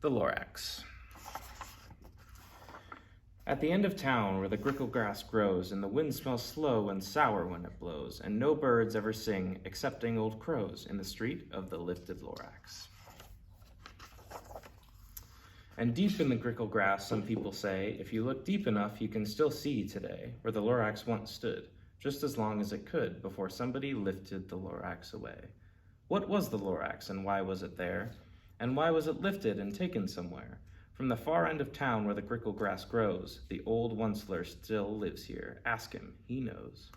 The Lorax. At the end of town where the grickle grass grows, and the wind smells slow and sour when it blows, and no birds ever sing excepting old crows in the street of the lifted Lorax. And deep in the grickle grass, some people say, if you look deep enough, you can still see today where the Lorax once stood, just as long as it could before somebody lifted the Lorax away. What was the Lorax, and why was it there? And why was it lifted and taken somewhere? From the far end of town where the grickle grass grows, the old Onceler still lives here. Ask him, he knows.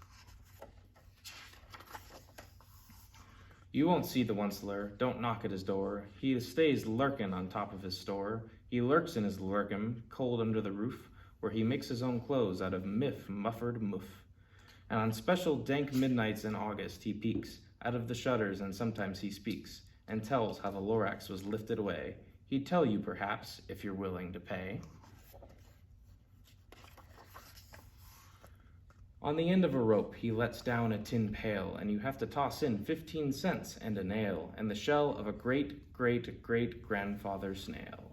You won't see the Onceler, don't knock at his door. He stays lurkin' on top of his store. He lurks in his lurkin, cold under the roof, where he makes his own clothes out of muffered muff. And on special dank midnights in August, he peeks out of the shutters, and sometimes he speaks and tells how the Lorax was lifted away. He'd tell you, perhaps, if you're willing to pay. On the end of a rope, he lets down a tin pail, and you have to toss in 15 cents and a nail, and the shell of a great-great-great-grandfather snail.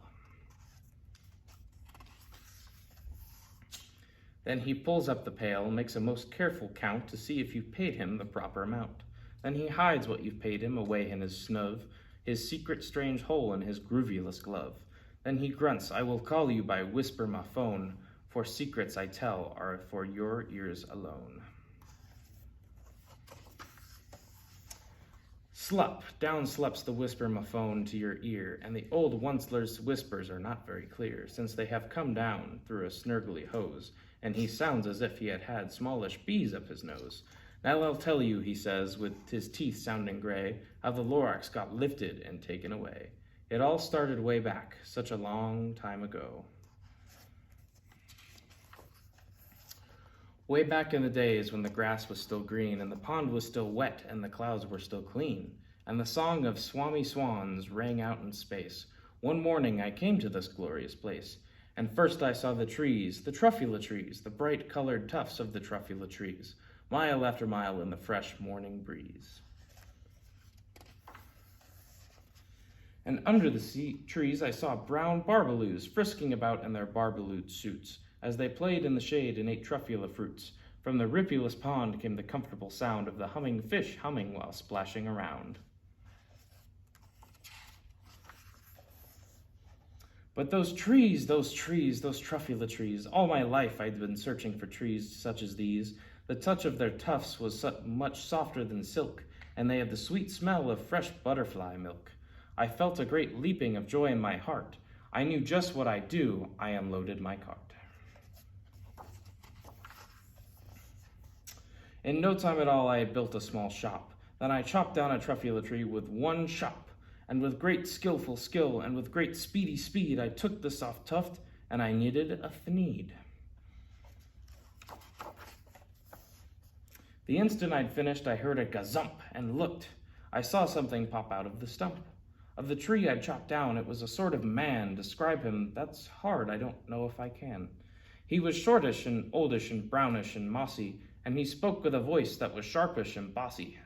Then he pulls up the pail, makes a most careful count to see if you've paid him the proper amount. Then he hides what you've paid him away in his snove, his secret strange hole in his groovyless glove. Then he grunts, I will call you by whisper my phone, for secrets I tell are for your ears alone. Slup, down slups the whisper my phone to your ear, and the old Onceler's whispers are not very clear, since they have come down through a snurgly hose, and he sounds as if he had had smallish bees up his nose. Now I'll tell you, he says, with his teeth sounding gray, how the Lorax got lifted and taken away. It all started way back, such a long time ago. Way back in the days when the grass was still green, and the pond was still wet, and the clouds were still clean, and the song of swami swans rang out in space. One morning I came to this glorious place, and first I saw the trees, the truffula trees, the bright-colored tufts of the truffula trees, mile after mile in the fresh morning breeze. And under the trees I saw brown barbaloos frisking about in their barbaloot suits, as they played in the shade and ate truffula fruits. From the ripulous pond came the comfortable sound of the humming fish humming while splashing around. But those trees, those truffula trees, all my life I'd been searching for trees such as these. The touch of their tufts was much softer than silk, and they had the sweet smell of fresh butterfly milk. I felt a great leaping of joy in my heart. I knew just what I'd do. I unloaded my cart. In no time at all, I had built a small shop. Then I chopped down a truffula tree with one chop, and with great skillful skill, and with great speedy speed, I took the soft tuft, and I knitted a thneed. The instant I'd finished, I heard a gazump and looked. I saw something pop out of the stump. Of the tree I'd chopped down, it was a sort of man. Describe him, that's hard, I don't know if I can. He was shortish and oldish and brownish and mossy, and he spoke with a voice that was sharpish and bossy.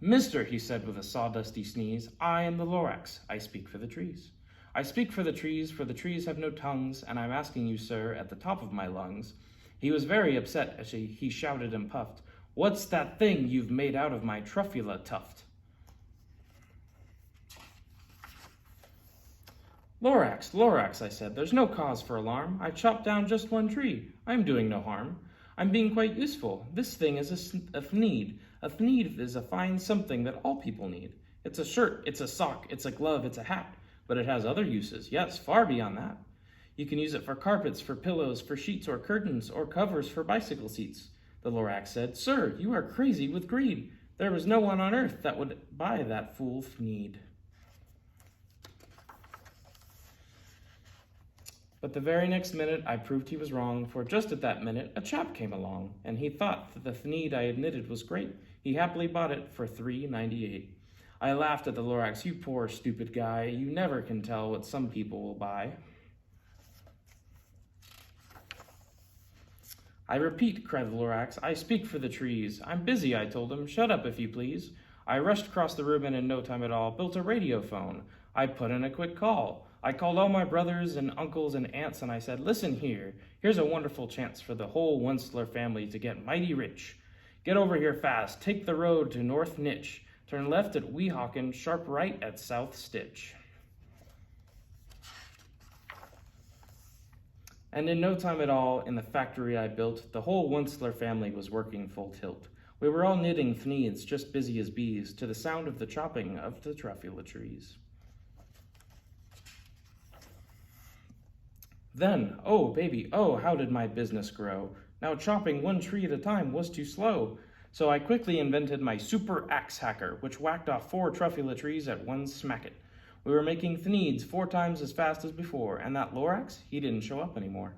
Mister, he said with a sawdusty sneeze, I am the Lorax, I speak for the trees. I speak for the trees have no tongues, and I'm asking you, sir, at the top of my lungs. He was very upset as he shouted and puffed, What's that thing you've made out of my truffula tuft? Lorax, Lorax, I said, there's no cause for alarm. I chopped down just one tree. I'm doing no harm. I'm being quite useful. This thing is a thneed. A thneed is a fine something that all people need. It's a shirt, it's a sock, it's a glove, it's a hat. But it has other uses, yes, far beyond that. You can use it for carpets, for pillows, for sheets or curtains, or covers for bicycle seats. The Lorax said, Sir, you are crazy with greed. There was no one on earth that would buy that fool thneed. But the very next minute I proved he was wrong, for just at that minute a chap came along, and he thought that the thneed I had knitted was great. He happily bought it for $3.98. I laughed at the Lorax, you poor stupid guy, you never can tell what some people will buy. I repeat, cried the Lorax, I speak for the trees. I'm busy, I told him. Shut up, if you please. I rushed across the room and in no time at all built a radio phone. I put in a quick call. I called all my brothers and uncles and aunts and I said, listen here, here's a wonderful chance for the whole Wunstler family to get mighty rich. Get over here fast, take the road to North Nitch, turn left at Weehawken, sharp right at South Stitch. And in no time at all, in the factory I built, the whole Wunstler family was working full tilt. We were all knitting thneeds, just busy as bees, to the sound of the chopping of the truffula trees. Then, oh baby, oh how did my business grow. Now chopping one tree at a time was too slow. So I quickly invented my super axe hacker, which whacked off 4 truffula trees at one smacket. We were making thneeds 4 times as fast as before, and that Lorax, he didn't show up anymore.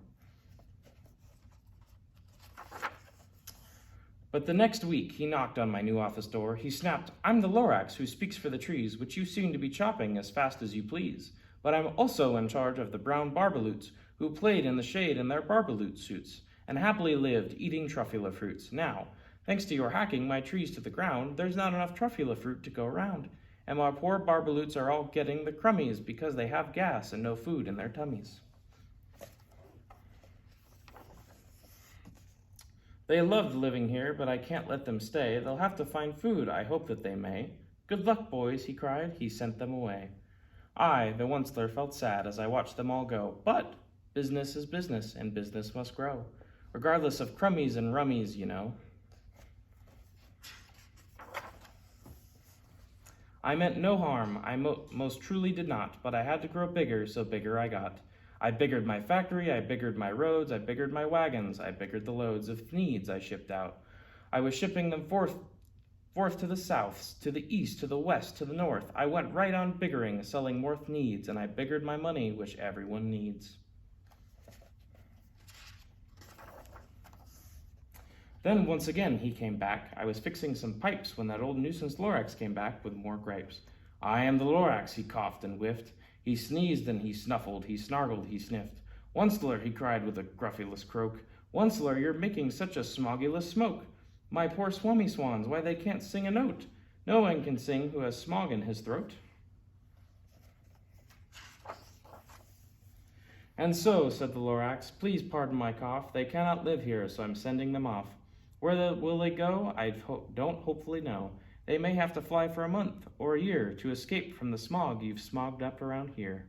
But the next week, he knocked on my new office door. He snapped, I'm the Lorax who speaks for the trees, which you seem to be chopping as fast as you please. But I'm also in charge of the brown barbaloots, who played in the shade in their barbaloot suits, and happily lived eating truffula fruits. Now, thanks to your hacking my trees to the ground, there's not enough truffula fruit to go around, and my poor barbaloots are all getting the crummies because they have gas and no food in their tummies. They loved living here, but I can't let them stay. They'll have to find food, I hope that they may. Good luck, boys, he cried. He sent them away. I, the Wunstler, felt sad as I watched them all go, but business is business, and business must grow, regardless of crummies and rummies, you know. I meant no harm, I most truly did not, but I had to grow bigger, so bigger I got. I biggered my factory, I biggered my roads, I biggered my wagons, I biggered the loads of thneeds I shipped out. I was shipping them forth to the south, to the east, to the west, to the north. I went right on biggering, selling more thneeds, and I biggered my money, which everyone needs. Then once again he came back. I was fixing some pipes when that old nuisance Lorax came back with more gripes. I am the Lorax, he coughed and whiffed. He sneezed and he snuffled, he snargled, he sniffed. Wunstler, he cried with a gruffyless croak. Wunstler, you're making such a smogulous smoke. My poor swummy swans, why they can't sing a note. No one can sing who has smog in his throat. And so, said the Lorax, please pardon my cough. They cannot live here, so I'm sending them off. Where will they go? I don't hopefully know. They may have to fly for a month or a year to escape from the smog you've smogged up around here.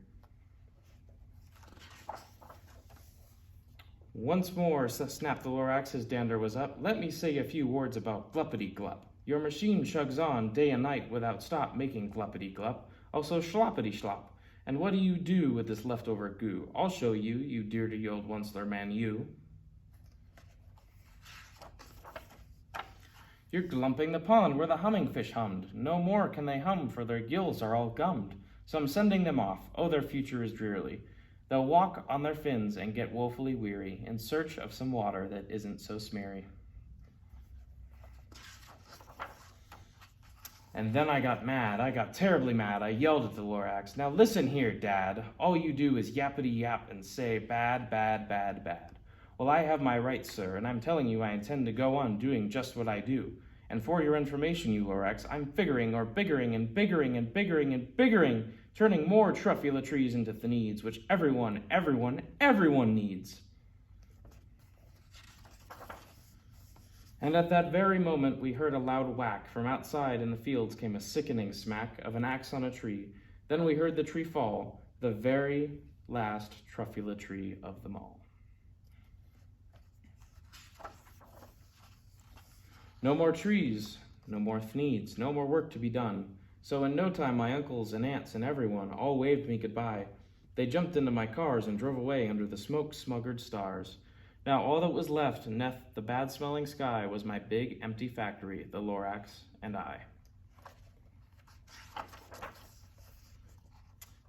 Once more, snapped the Lorax, his dander was up. Let me say a few words about gluppity-glup. Your machine chugs on day and night without stop, making gluppity-glup, also schloppity-schlop. And what do you do with this leftover goo? I'll show you, you dirty old Wunstler man, you. You're glumping the pond where the hummingfish hummed. No more can they hum, for their gills are all gummed. So I'm sending them off. Oh, their future is dreary. They'll walk on their fins and get woefully weary, in search of some water that isn't so smeary. And then I got mad. I got terribly mad. I yelled at the Lorax. Now listen here, Dad. All you do is yappity-yap and say bad, bad, bad, bad. Well, I have my rights, sir, and I'm telling you I intend to go on doing just what I do. And for your information, you Lorax, I'm figuring or biggering and biggering and biggering and biggering, turning more truffula trees into thneeds, which everyone needs. And at that very moment, we heard a loud whack. From outside in the fields came a sickening smack of an axe on a tree. Then we heard the tree fall, the very last truffula tree of them all. No more trees, no more thneeds, no more work to be done. So in no time, my uncles and aunts and everyone all waved me goodbye. They jumped into my cars and drove away under the smoke-smuggered stars. Now all that was left neath the bad-smelling sky was my big, empty factory, the Lorax, and I.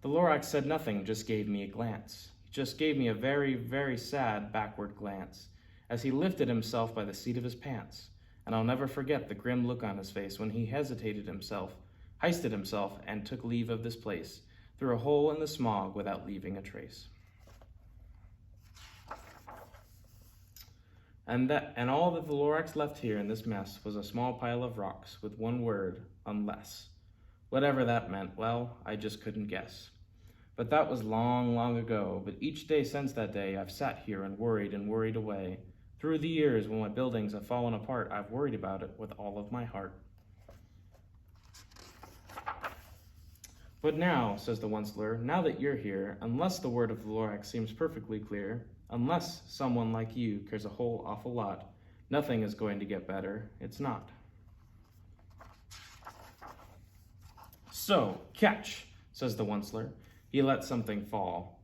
The Lorax said nothing, just gave me a glance. He just gave me a very, very sad backward glance as he lifted himself by the seat of his pants. And I'll never forget the grim look on his face when he hoisted himself, and took leave of this place, through a hole in the smog without leaving a trace. And all that the Lorax left here in this mess was a small pile of rocks with one word, unless. Whatever that meant, well, I just couldn't guess. But that was long, long ago, but each day since that day I've sat here and worried away. Through the years when my buildings have fallen apart, I've worried about it with all of my heart. But now, says the Onceler, now that you're here, unless the word of the Lorax seems perfectly clear, unless someone like you cares a whole awful lot, nothing is going to get better. It's not. So, catch, says the Onceler. He let something fall.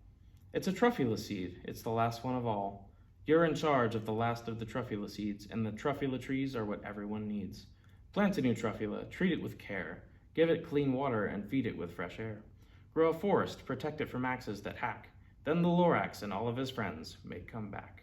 It's a truffula seed. It's the last one of all. You're in charge of the last of the truffula seeds, and the truffula trees are what everyone needs. Plant a new truffula, treat it with care. Give it clean water and feed it with fresh air. Grow a forest, protect it from axes that hack. Then the Lorax and all of his friends may come back.